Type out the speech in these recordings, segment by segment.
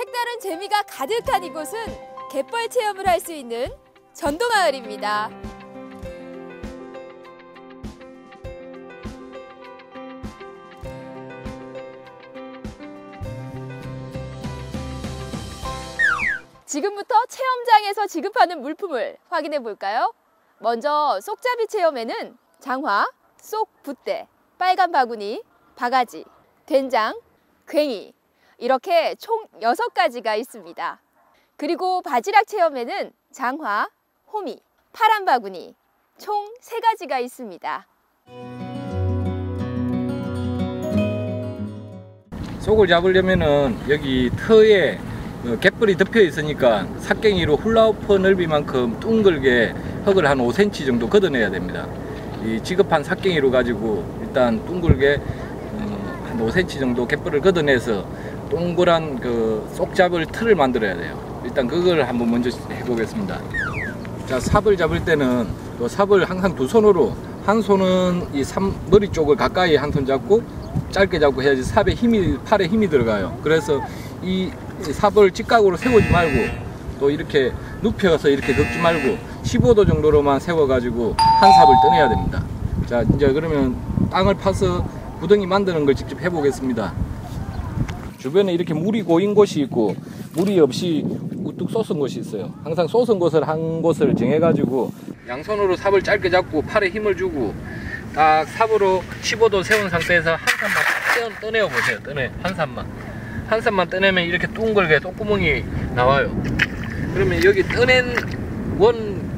색다른 재미가 가득한 이곳은 갯벌 체험을 할 수 있는 전도마을입니다. 지금부터 체험장에서 지급하는 물품을 확인해 볼까요? 먼저 쏙잡이 체험에는 장화, 쏙 붓대, 빨간 바구니, 바가지, 된장, 괭이 이렇게 총 6가지가 있습니다. 그리고 바지락 체험에는 장화, 호미, 파란 바구니 총 3가지가 있습니다. 속을 잡으려면은 여기 터에 갯벌이 덮여 있으니까 삿갱이로 훌라후프 넓이만큼 둥글게 흙을 한 5cm 정도 걷어내야 됩니다. 이 지급한 삿갱이로 가지고 일단 둥글게 한 5cm 정도 갯벌을 걷어내서 동그란 그 쏙 잡을 틀을 만들어야 돼요. 일단 그걸 한번 먼저 해보겠습니다. 자, 삽을 잡을 때는 또 삽을 항상 두 손으로, 한 손은 이 머리 쪽을 가까이 한 손 잡고 짧게 잡고 해야지 삽에 힘이, 팔에 힘이 들어가요. 그래서 이 삽을 직각으로 세우지 말고 또 이렇게 눕혀서 이렇게 걷지 말고 15도 정도로만 세워가지고 한 삽을 떠내야 됩니다. 자, 이제 그러면 땅을 파서 구덩이 만드는 걸 직접 해보겠습니다. 주변에 이렇게 물이 고인 곳이 있고 물이 없이 우뚝 솟은 곳이 있어요. 항상 솟은 곳을 한 곳을 정해가지고 양손으로 삽을 짧게 잡고 팔에 힘을 주고 딱 삽으로 15도 세운 상태에서 한 삽만 떠내어 보세요. 한 삽만 떠내면 이렇게 둥글게 똥구멍이 나와요. 그러면 여기 떠낸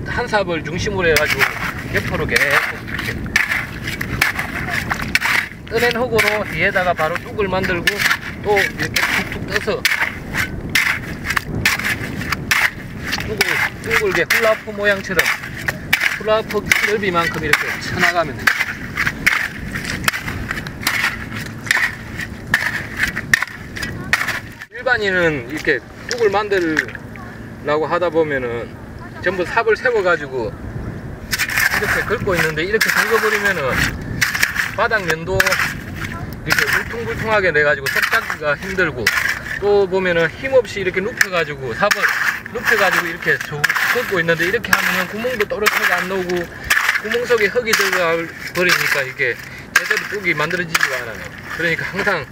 한 삽을 중심으로 해가지고 옆으로 계속 이렇게 떠낸 흙으로 뒤에다가 바로 뚝을 만들고 또 이렇게 툭툭 떠서 둥글게 훌라후프 모양처럼 훌라후프 넓이만큼 이렇게 쳐나가면 돼요. 일반인은 이렇게 뚝을 만들려고 하다 보면은 전부 삽을 세워가지고 이렇게 긁고 있는데 이렇게 긁어버리면은 바닥면도 이렇게 울퉁불퉁하게 내가지고 쏙 잡기가 힘들고 또 보면은 힘없이 이렇게 눕혀가지고 삽을 눕혀가지고 이렇게 쭉 긁고 있는데 이렇게 하면은 구멍도 또렷하게 안 나오고 구멍 속에 흙이 들어가 버리니까 이게 제대로 뚝이 만들어지지가 않아요. 그러니까 항상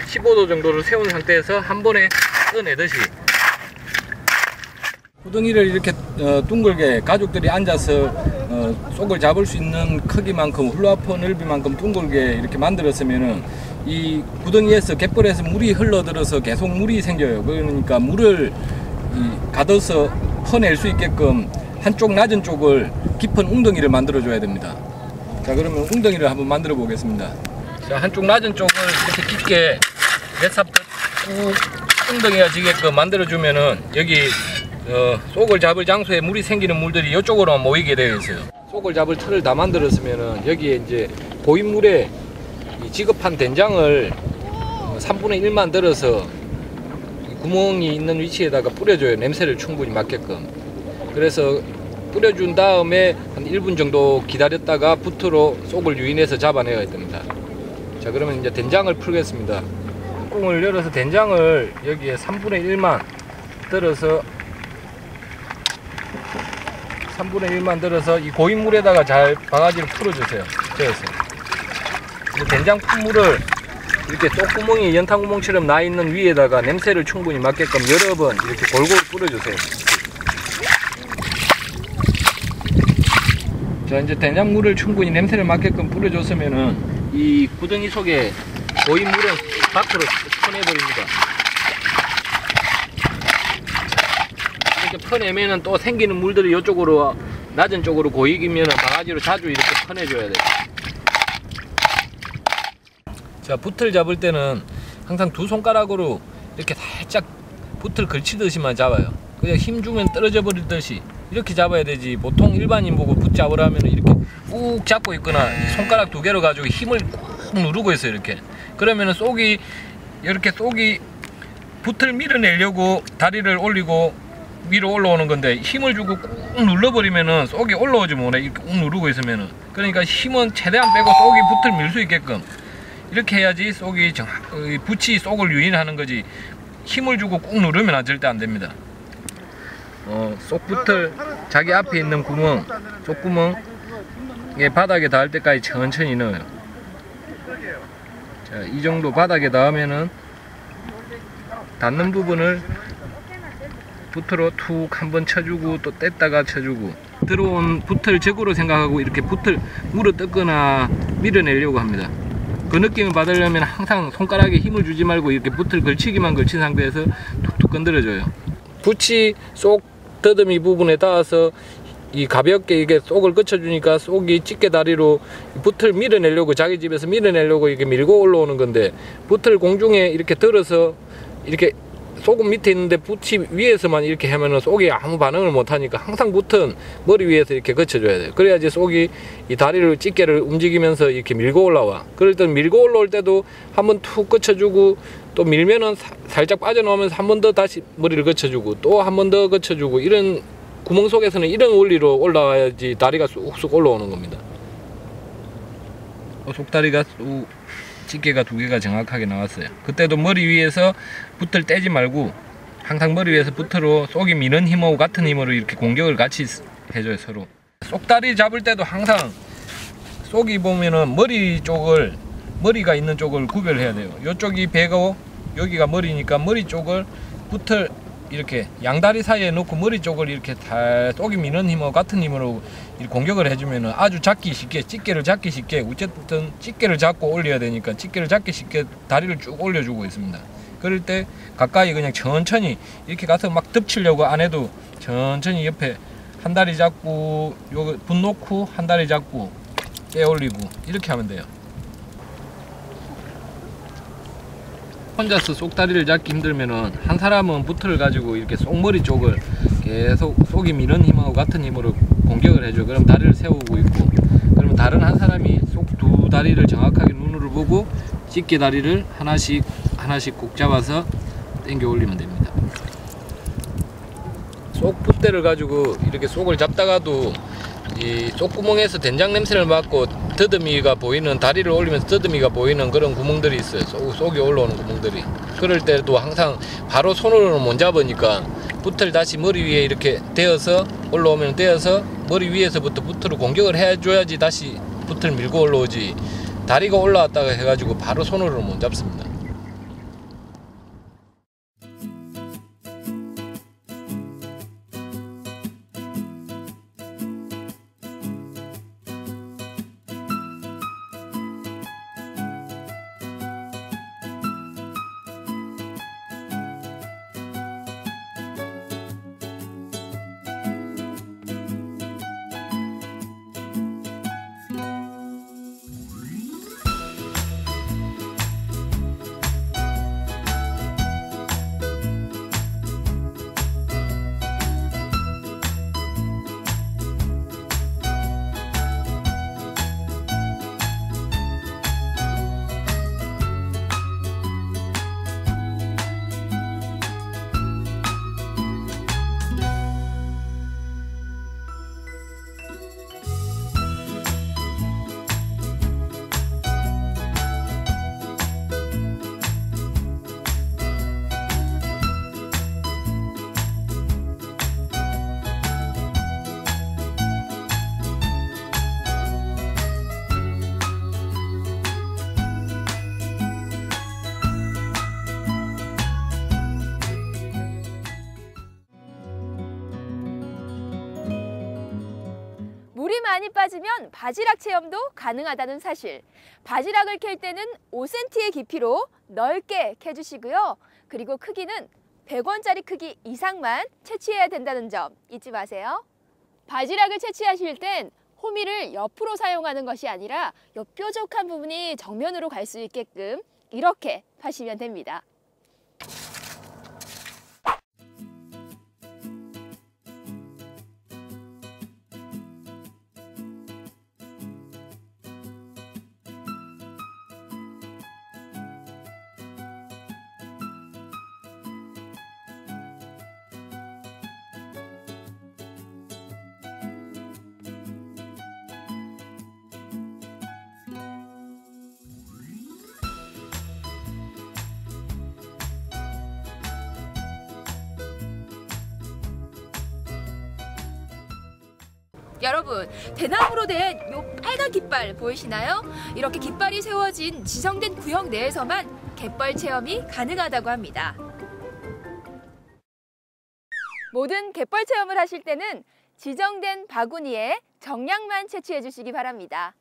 15도 정도를 세운 상태에서 한 번에 떠내듯이 구덩이를 이렇게 둥글게 가족들이 앉아서 쏙을 잡을 수 있는 크기만큼 훌라후프 넓이만큼 둥글게 이렇게 만들었으면은 이 구덩이에서 갯벌에서 물이 흘러들어서 계속 물이 생겨요. 그러니까 물을 가둬서 퍼낼 수 있게끔 한쪽 낮은 쪽을 깊은 웅덩이를 만들어 줘야 됩니다. 자, 그러면 웅덩이를 한번 만들어 보겠습니다. 자, 한쪽 낮은 쪽을 이렇게 깊게 몇 삽도 쭉 웅덩이가 지게끔 만들어 주면은 여기 쏙을 잡을 장소에 물이 생기는 물들이 이쪽으로만 모이게 되어 있어요. 쏙을 잡을 틀을 다 만들었으면은 여기에 이제 고인 물에 이 지급한 된장을 3분의 1만 들어서 구멍이 있는 위치에다가 뿌려줘요. 냄새를 충분히 맡게끔. 그래서 뿌려준 다음에 한 1분 정도 기다렸다가 붓으로 쏙을 유인해서 잡아내야 됩니다. 자, 그러면 이제 된장을 풀겠습니다. 뚜껑을 열어서 된장을 여기에 3분의 1만 들어서 이 고인 물에다가 잘 바가지를 풀어주세요. 저어서 된장 푼 물을 이렇게 쏙구멍이 연탄구멍처럼 나 있는 위에다가 냄새를 충분히 맡게끔 여러 번 이렇게 골고루 뿌려주세요. 자, 이제 된장물을 충분히 냄새를 맡게끔 뿌려줬으면은 이 구덩이 속에 고인 물은 밖으로 퍼내버립니다. 이렇게 퍼내면은 또 생기는 물들이 이쪽으로 낮은 쪽으로 고이기면은 바가지로 자주 이렇게 퍼내줘야 돼요. 자, 붓을 잡을 때는 항상 두 손가락으로 이렇게 살짝 붓을 걸치듯이만 잡아요. 그냥 힘 주면 떨어져 버리듯이 이렇게 잡아야 되지. 보통 일반인 보고 붓 잡으라면 이렇게 꾹 잡고 있거나 손가락 2개로 가지고 힘을 꾹 누르고 있어요. 이렇게. 그러면은 쏙이 이렇게 붓을 밀어내려고 다리를 올리고 위로 올라오는 건데 힘을 주고 꾹 눌러버리면은 쏙이 올라오지 못해. 이렇게 꾹 누르고 있으면은. 그러니까 힘은 최대한 빼고 쏙이 붓을 밀 수 있게끔 이렇게 해야지 쏙이 붓이 쏙을 유인하는 거지. 힘을 주고 꾹 누르면 절대 안 됩니다. 쏙붙을 자기 앞에 있는 구멍, 쏙구멍에 바닥에 닿을 때까지 천천히 넣어요. 자, 이 정도 바닥에 닿으면은 닿는 부분을 붓으로 툭 한번 쳐주고 또 뗐다가 쳐주고, 들어온 붓을 적으로 생각하고 이렇게 붓을 물어 뜯거나 밀어내려고 합니다. 그 느낌을 받으려면 항상 손가락에 힘을 주지 말고 이렇게 붓을 걸치기만 걸친 상태에서 툭툭 건드려줘요. 붓이 쏙 더듬이 부분에 닿아서 이 가볍게 이게 쏙을 거쳐주니까 쏙이 집게 다리로 붓을 밀어내려고, 자기 집에서 밀어내려고 이렇게 밀고 올라오는 건데, 붓을 공중에 이렇게 들어서 이렇게 쏙은 밑에 있는데 붓이 위에서만 이렇게 하면은 쏙이 아무 반응을 못 하니까 항상 붓은 머리 위에서 이렇게 거쳐줘야 돼요. 그래야지 쏙이 이 다리를, 집게를 움직이면서 이렇게 밀고 올라와. 그럴 때 밀고 올라올 때도 한번 툭 거쳐주고, 또 밀면은 살짝 빠져나오면서 한 번 더 다시 머리를 거쳐주고, 또 한 번 더 거쳐주고, 이런 구멍 속에서는 이런 원리로 올라와야지 다리가 쑥쑥 올라오는 겁니다. 속다리가 쑥 집게가 2개가 정확하게 나왔어요. 그때도 머리 위에서 붓을 떼지 말고 항상 머리 위에서 붓으로 쏙이 미는 힘하고 같은 힘으로 이렇게 공격을 같이 해줘요, 서로. 쏙다리 잡을 때도 항상 쏙이 보면은 머리가 있는 쪽을 구별해야 돼요. 이쪽이 배고 여기가 머리니까 머리 쪽을 붓을 이렇게 양다리 사이에 놓고 머리 쪽을 이렇게 다 쏙이 미는 힘하고 같은 힘으로 공격을 해주면은 아주 잡기 쉽게, 집게를 잡기 쉽게, 어쨌든 집게를 잡고 올려야 되니까 집게를 잡기 쉽게 다리를 쭉 올려주고 있습니다. 그럴 때 가까이 그냥 천천히 이렇게 가서 막 덮치려고 안 해도 천천히 옆에 한 다리 잡고 요 붓 놓고 한 다리 잡고 깨 올리고 이렇게 하면 돼요. 혼자서 쏙다리를 잡기 힘들면은 한 사람은 붓을 가지고 이렇게 쏙머리 쪽을 계속 쏙이 미는 힘하고 같은 힘으로 공격을 해줘요. 그럼 다리를 세우고 있고, 그러면 다른 한 사람이 쏙 두 다리를 정확하게 눈으로 보고 집게 다리를 하나씩 꼭 잡아서 당겨 올리면 됩니다. 쏙 붓대를 가지고 이렇게 쏙을 잡다가도 이 쏙구멍에서 된장 냄새를 맡고 더듬이가 보이는, 다리를 올리면서 더듬이가 보이는 그런 구멍들이 있어요. 쏙이 올라오는 구멍들이. 그럴 때도 항상 바로 손으로는 못 잡으니까 붓을 다시 머리 위에 이렇게 대어서 올라오면 대어서 머리 위에서부터 붓으로 공격을 해줘야지 다시 붓을 밀고 올라오지, 다리가 올라왔다가 해가지고 바로 손으로는 못 잡습니다. 물이 많이 빠지면 바지락 체험도 가능하다는 사실. 바지락을 캘 때는 5cm의 깊이로 넓게 캐주시고요. 그리고 크기는 100원짜리 크기 이상만 채취해야 된다는 점 잊지 마세요. 바지락을 채취하실 땐 호미를 옆으로 사용하는 것이 아니라 이 뾰족한 부분이 정면으로 갈 수 있게끔 이렇게 파시면 됩니다. 여러분, 대나무로 된 요 빨간 깃발 보이시나요? 이렇게 깃발이 세워진 지정된 구역 내에서만 갯벌 체험이 가능하다고 합니다. 모든 갯벌 체험을 하실 때는 지정된 바구니에 정량만 채취해 주시기 바랍니다.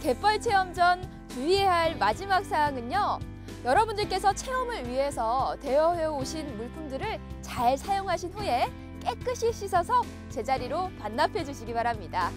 갯벌 체험 전 주의해야 할 마지막 사항은요. 여러분들께서 체험을 위해서 대여해 오신 물품들을 잘 사용하신 후에 깨끗이 씻어서 제자리로 반납해 주시기 바랍니다.